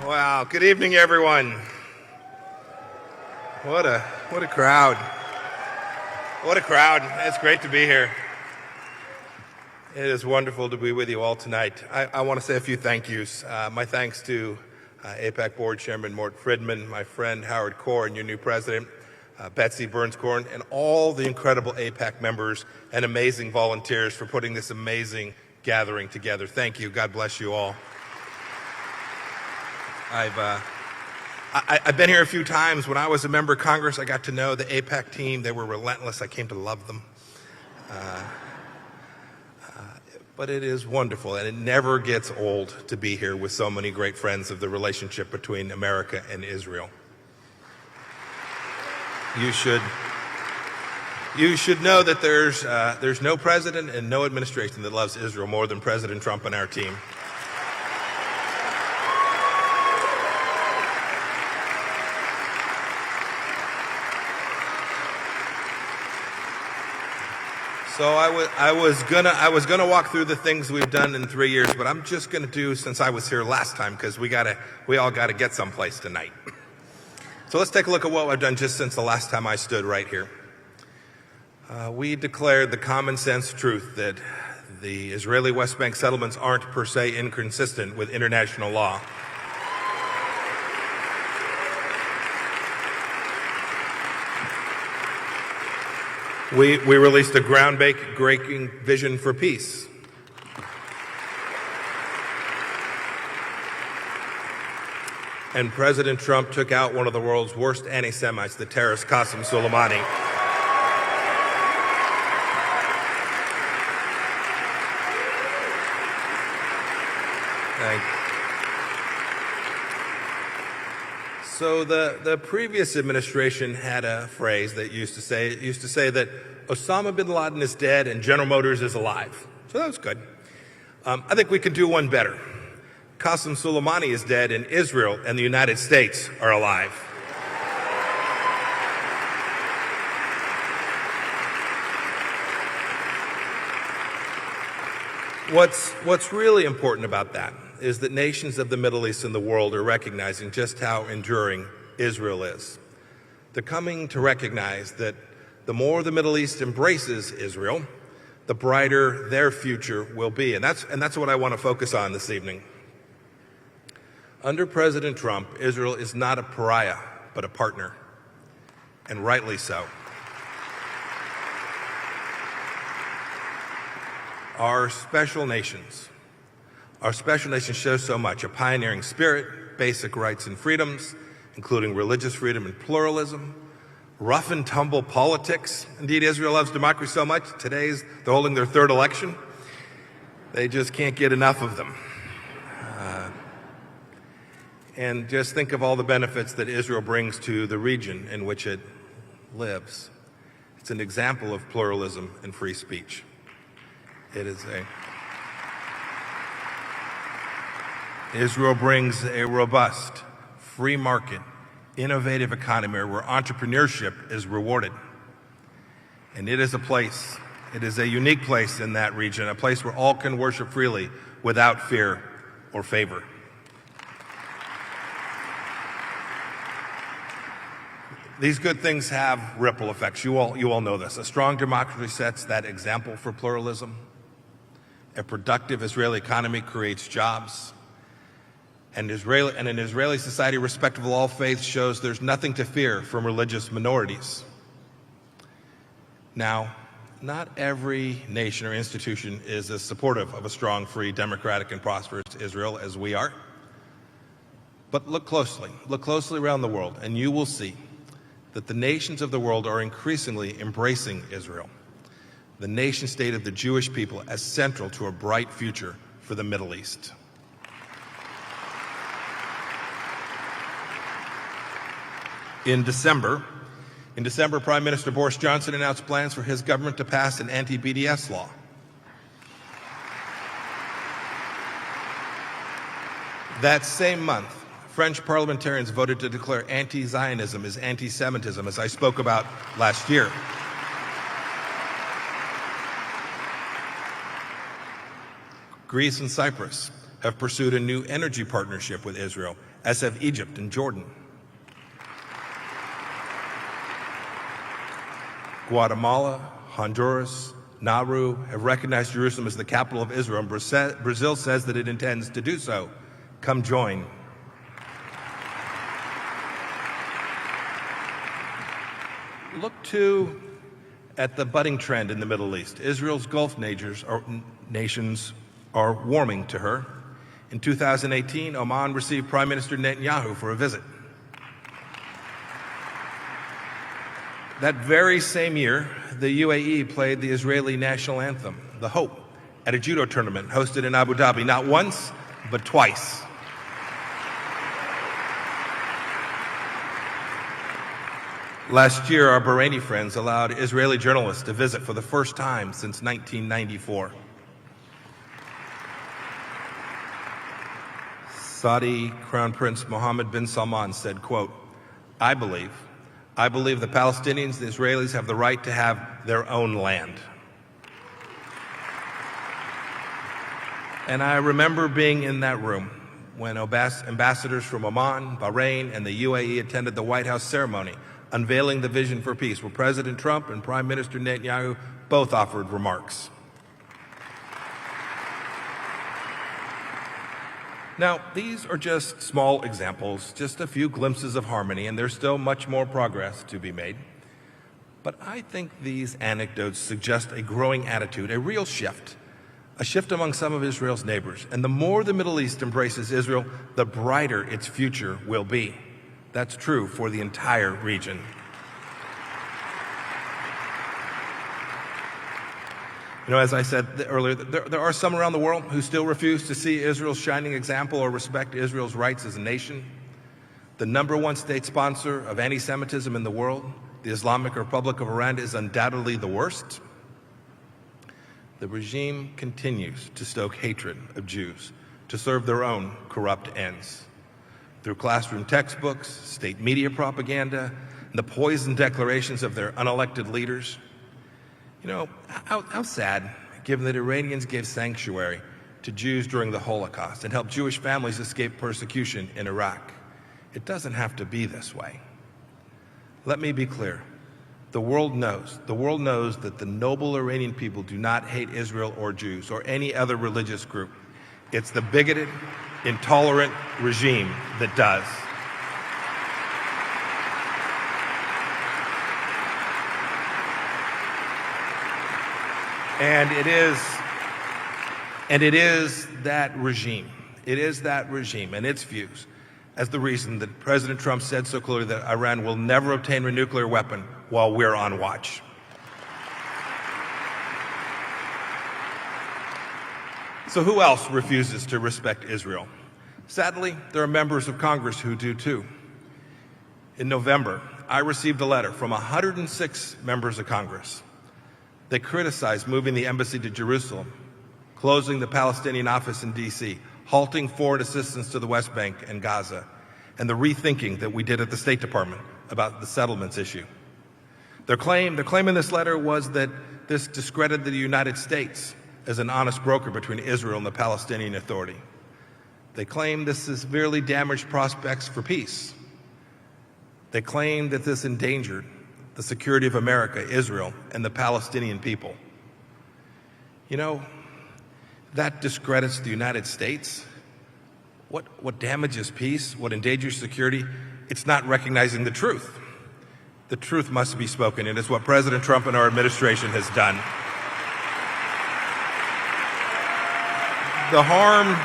Wow, good evening, everyone. What a crowd. What a crowd. It's great to be here. It is wonderful to be with you all tonight. I want to say a few thank yous. My thanks to AIPAC Board Chairman Mort Friedman, my friend Howard Korn, your new president, Betsy Burns-Korn, and all the incredible AIPAC members and amazing volunteers for putting this amazing gathering together. Thank you. God bless you all. I've been here a few times. When I was a member of Congress, I got to know the AIPAC team. They were relentless. I came to love them. But it is wonderful, and it never gets old to be here with so many great friends of the relationship between America and Israel. You should know that there's no president and no administration that loves Israel more than President Trump and our team. So I was gonna walk through the things we've done in 3 years, but I'm just gonna do since I was here last time because we all gotta get someplace tonight. So let's take a look at what I've done just since the last time I stood right here. We declared the common sense truth that the Israeli West Bank settlements aren't per se inconsistent with international law. We released a groundbreaking vision for peace. And President Trump took out one of the world's worst anti-Semites, the terrorist Qasem Soleimani. So the previous administration had a phrase that used to say that Osama bin Laden is dead and General Motors is alive. So that was good. I think we could do one better. Qasem Soleimani is dead and Israel and the United States are alive. What's really important about that is that nations of the Middle East and the world are recognizing just how enduring Israel is. They're coming to recognize that the more the Middle East embraces Israel, the brighter their future will be. And that's what I want to focus on this evening. Under President Trump, Israel is not a pariah, but a partner, and rightly so. Our special nation shows so much: a pioneering spirit, basic rights and freedoms, including religious freedom and pluralism, rough and tumble politics. Indeed, Israel loves democracy so much, they're holding their third election. They just can't get enough of them. And just think of all the benefits that Israel brings to the region in which it lives. It's an example of pluralism and free speech. Israel brings a robust, free market, innovative economy where entrepreneurship is rewarded. And it is a unique place in that region, a place where all can worship freely without fear or favor. These good things have ripple effects. You all know this. A strong democracy sets that example for pluralism. A productive Israeli economy creates jobs. And an Israeli society respectful of all faiths shows there's nothing to fear from religious minorities. Now, not every nation or institution is as supportive of a strong, free, democratic, and prosperous Israel as we are. But look closely around the world, and you will see that the nations of the world are increasingly embracing Israel, the nation state of the Jewish people, as central to a bright future for the Middle East. In December, Prime Minister Boris Johnson announced plans for his government to pass an anti-BDS law. That same month, French parliamentarians voted to declare anti-Zionism as anti-Semitism, as I spoke about last year. Greece and Cyprus have pursued a new energy partnership with Israel, as have Egypt and Jordan. Guatemala, Honduras, Nauru have recognized Jerusalem as the capital of Israel, and Brazil says that it intends to do so. Come join. Look, too, at the budding trend in the Middle East. Israel's Gulf nations are warming to her. In 2018, Oman received Prime Minister Netanyahu for a visit. That very same year, the UAE played the Israeli national anthem, the Hope, at a judo tournament hosted in Abu Dhabi, not once, but twice. Last year, our Bahraini friends allowed Israeli journalists to visit for the first time since 1994. Saudi Crown Prince Mohammed bin Salman said, quote, I believe the Palestinians and the Israelis have the right to have their own land. And I remember being in that room when ambassadors from Oman, Bahrain, and the UAE attended the White House ceremony unveiling the vision for peace, where President Trump and Prime Minister Netanyahu both offered remarks. Now, these are just small examples, just a few glimpses of harmony, and there's still much more progress to be made. But I think these anecdotes suggest a growing attitude, a real shift, a shift among some of Israel's neighbors. And the more the Middle East embraces Israel, the brighter its future will be. That's true for the entire region. You know, as I said earlier, there are some around the world who still refuse to see Israel's shining example or respect Israel's rights as a nation. The #1 state sponsor of anti-Semitism in the world, the Islamic Republic of Iran, is undoubtedly the worst. The regime continues to stoke hatred of Jews to serve their own corrupt ends. Through classroom textbooks, state media propaganda, and the poisoned declarations of their unelected leaders. You know, how sad, given that Iranians gave sanctuary to Jews during the Holocaust and helped Jewish families escape persecution in Iraq. It doesn't have to be this way. Let me be clear. The world knows that the noble Iranian people do not hate Israel or Jews or any other religious group. It's the bigoted, intolerant regime that does. And it is that regime and its views as the reason that President Trump said so clearly that Iran will never obtain a nuclear weapon while we're on watch. So who else refuses to respect Israel? Sadly, there are members of Congress who do too. In November, I received a letter from 106 members of Congress. They criticized moving the embassy to Jerusalem, closing the Palestinian office in D.C., halting foreign assistance to the West Bank and Gaza, and the rethinking that we did at the State Department about the settlements issue. Their claim in this letter was that this discredited the United States as an honest broker between Israel and the Palestinian Authority. They claim this severely damaged prospects for peace. They claim that this endangered the security of America, Israel, and the Palestinian people. You know, that discredits the United States. What damages peace, what endangers security, it's not recognizing the truth. The truth must be spoken, and it's what President Trump and our administration has done. The harm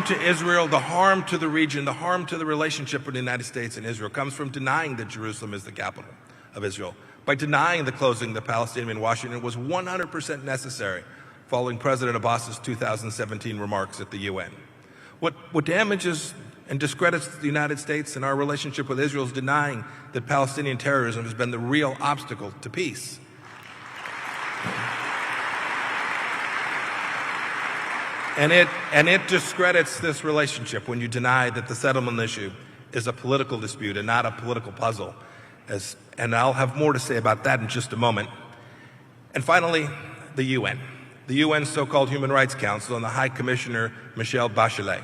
to Israel, the harm to the region, the harm to the relationship with the United States and Israel comes from denying that Jerusalem is the capital of Israel. By denying the closing of the Palestinian in Washington was 100% necessary following President Abbas's 2017 remarks at the UN. What damages and discredits the United States and our relationship with Israel is denying that Palestinian terrorism has been the real obstacle to peace. And it discredits this relationship when you deny that the settlement issue is a political dispute and not a political puzzle, as And I'll have more to say about that in just a moment. And finally, the UN. The UN's so-called Human Rights Council and the High Commissioner, Michelle Bachelet.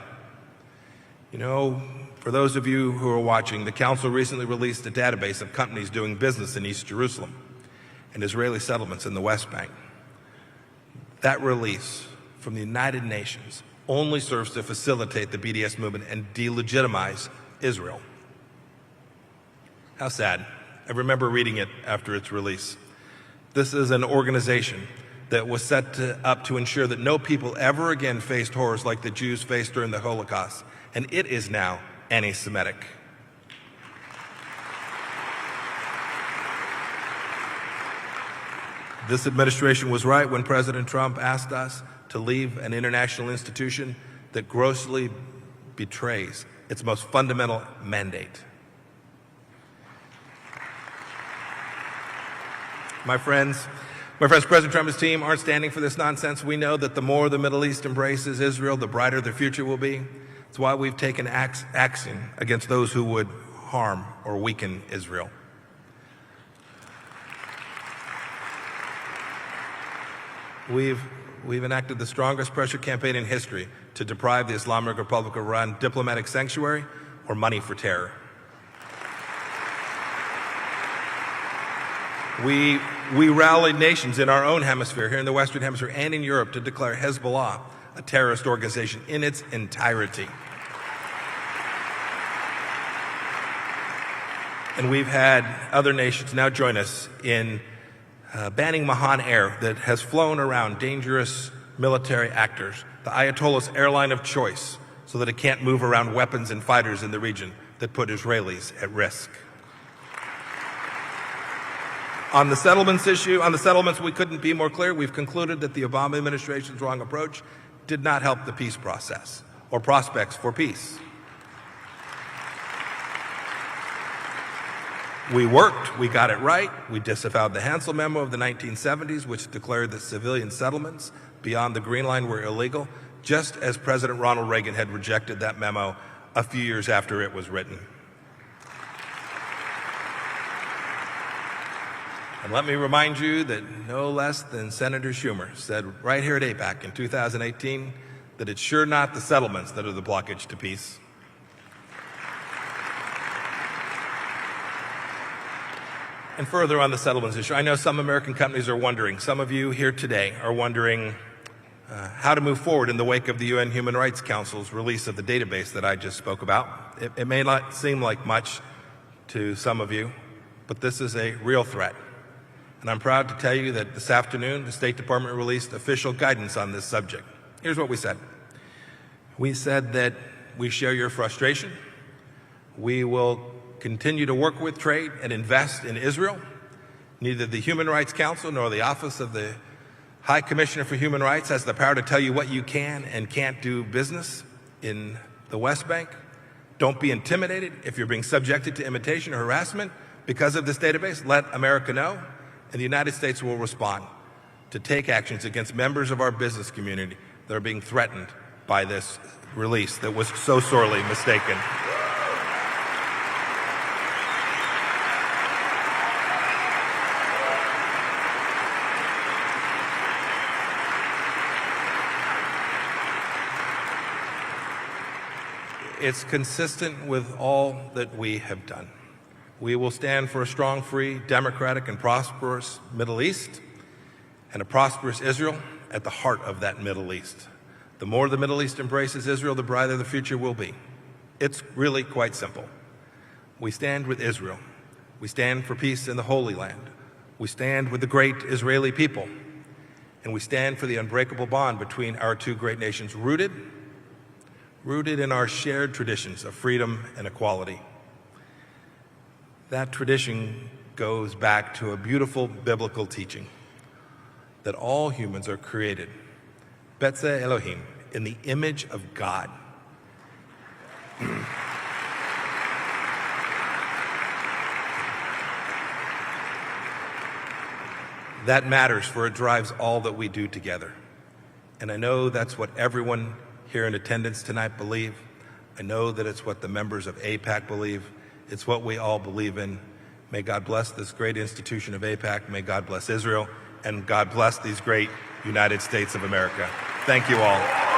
You know, for those of you who are watching, the Council recently released a database of companies doing business in East Jerusalem and Israeli settlements in the West Bank. That release from the United Nations only serves to facilitate the BDS movement and delegitimize Israel. How sad. I remember reading it after its release. This is an organization that was set up to ensure that no people ever again faced horrors like the Jews faced during the Holocaust, and it is now anti-Semitic. This administration was right when President Trump asked us to leave an international institution that grossly betrays its most fundamental mandate. My friends, President Trump and his team aren't standing for this nonsense. We know that the more the Middle East embraces Israel, the brighter their future will be. It's why we've taken action against those who would harm or weaken Israel. We've enacted the strongest pressure campaign in history to deprive the Islamic Republic of Iran diplomatic sanctuary or money for terror. We rallied nations in our own hemisphere, here in the Western Hemisphere and in Europe, to declare Hezbollah a terrorist organization in its entirety. And we've had other nations now join us in banning Mahan Air that has flown around dangerous military actors, the Ayatollah's airline of choice, so that it can't move around weapons and fighters in the region that put Israelis at risk. On the settlements issue, we couldn't be more clear. We've concluded that the Obama administration's wrong approach did not help the peace process or prospects for peace. We worked, we got it right. We disavowed the Hansel Memo of the 1970s, which declared that civilian settlements beyond the Green Line were illegal, just as President Ronald Reagan had rejected that memo a few years after it was written. And let me remind you that no less than Senator Schumer said right here at AIPAC in 2018 that it's sure not the settlements that are the blockage to peace. And further on the settlements issue, I know some American companies are wondering, some of you here today are wondering how to move forward in the wake of the UN Human Rights Council's release of the database that I just spoke about. It may not seem like much to some of you, but this is a real threat. And I'm proud to tell you that this afternoon, the State Department released official guidance on this subject. Here's what we said. We said that we share your frustration. We will continue to work with, trade, and invest in Israel. Neither the Human Rights Council nor the Office of the High Commissioner for Human Rights has the power to tell you what you can and can't do business in the West Bank. Don't be intimidated. If you're being subjected to imitation or harassment because of this database, let America know, and the United States will respond to take actions against members of our business community that are being threatened by this release that was so sorely mistaken. It's consistent with all that we have done. We will stand for a strong, free, democratic, and prosperous Middle East, and a prosperous Israel at the heart of that Middle East. The more the Middle East embraces Israel, the brighter the future will be. It's really quite simple. We stand with Israel. We stand for peace in the Holy Land. We stand with the great Israeli people. And we stand for the unbreakable bond between our two great nations, rooted in our shared traditions of freedom and equality. That tradition goes back to a beautiful biblical teaching that all humans are created, B'Tselem Elohim, in the image of God. That matters, for it drives all that we do together. And I know that's what everyone here in attendance tonight believe. I know that it's what the members of AIPAC believe. It's what we all believe in. May God bless this great institution of AIPAC. May God bless Israel. And God bless these great United States of America. Thank you all.